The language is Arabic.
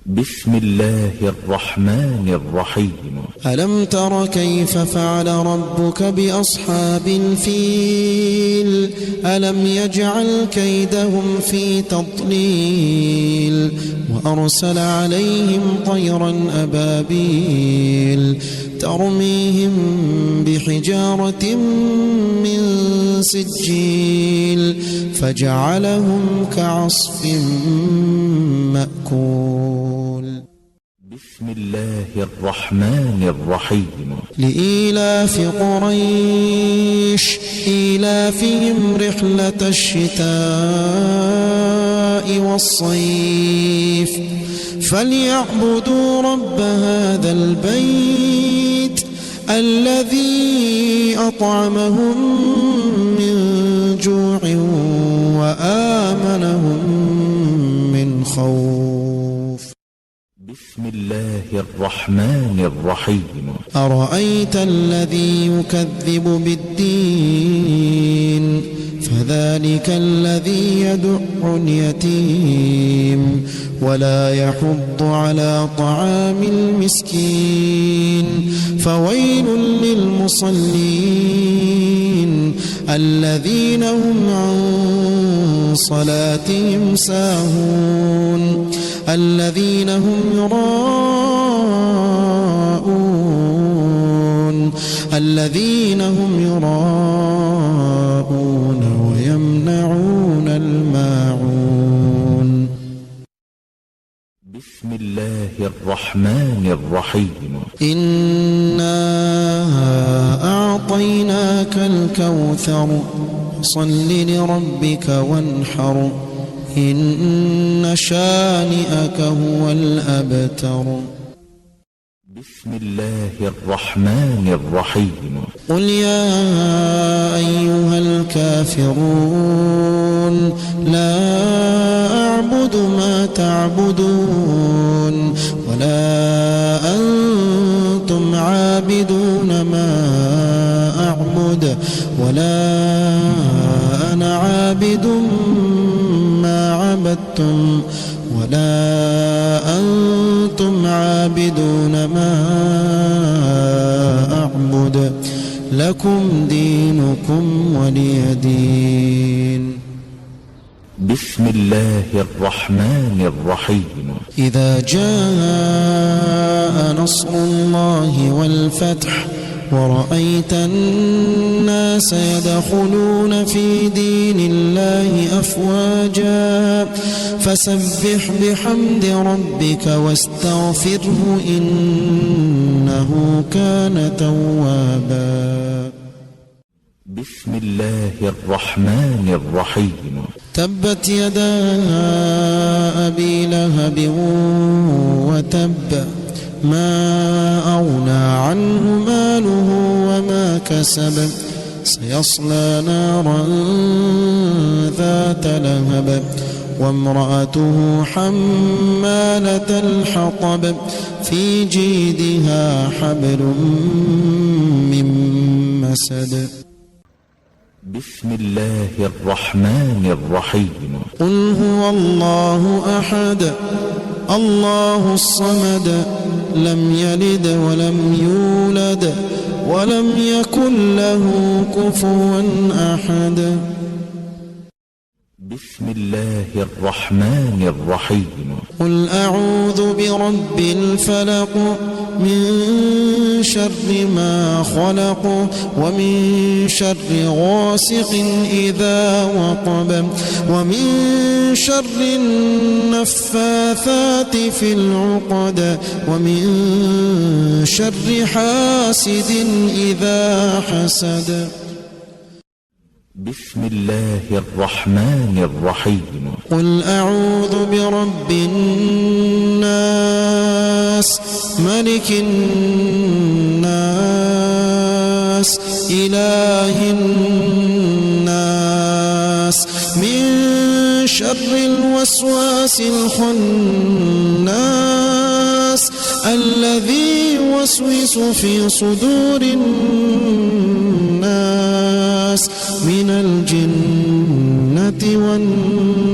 بسم الله الرحمن الرحيم. ألم تر كيف فعل ربك بأصحاب الفيل ألم يجعل كيدهم في تضليل وأرسل عليهم طيرا أبابيل ترميهم بحجارة من سجيل فجعلهم كعصف مأكول. بسم الله الرحمن الرحيم. لإيلاف قريش إيلافهم رحلة الشتاء والصيف فليعبدوا رب هذا البيت الذي أطعمهم من جوع وآمنهم من خوف. بسم الله الرحمن الرحيم. أرأيت الذي يكذب بالدين فذلك الذي يدع اليتيم ولا يحض على طعام المسكين فويل للمصلين الذين هم عن صلاتهم ساهون الذين هم يراءون ويمنعون الماعون. بسم الله الرحمن الرحيم. إنا أعطيناك الكوثر فصل لربك وانحر إن شانئك هو الأبتر. بسم الله الرحمن الرحيم. قل يا أيها الكافرون لا أعبد ما تعبدون ولا أنتم عابدون ما أعبد ولا أنا عابد ما عبدتم ولا أنتم عابدون ما أعبد لكم دينكم ولي دين. بسم الله الرحمن الرحيم. إذا جاء نصر الله والفتح ورأيت الناس يدخلون في دين الله أفواجا فسبح بحمد ربك واستغفره إنه كان توابا. بسم الله الرحمن الرحيم. تبت يدا أبي لهب وتب ما أغنى عنه ماله وما كسب سيصلى نارا ذات لهب وامرأته حمالة الحطب في جيدها حبل من مسد. بسم الله الرحمن الرحيم. قل هو الله أحد الله الصمد لم يلد ولم يولد ولم يكن له كفوا أحد. بسم الله الرحمن الرحيم. قل أعوذ برب الفلق من شر ما خلق ومن شر غاسق إذا وقب ومن شر النفاثات في العقد ومن شر حاسد إذا حسد. بسم الله الرحمن الرحيم. قل أعوذ برب الناس ملك الناس إله الناس من شر الوسواس الخناس الذي يوسوس في صدور الناس من الجنة والناس.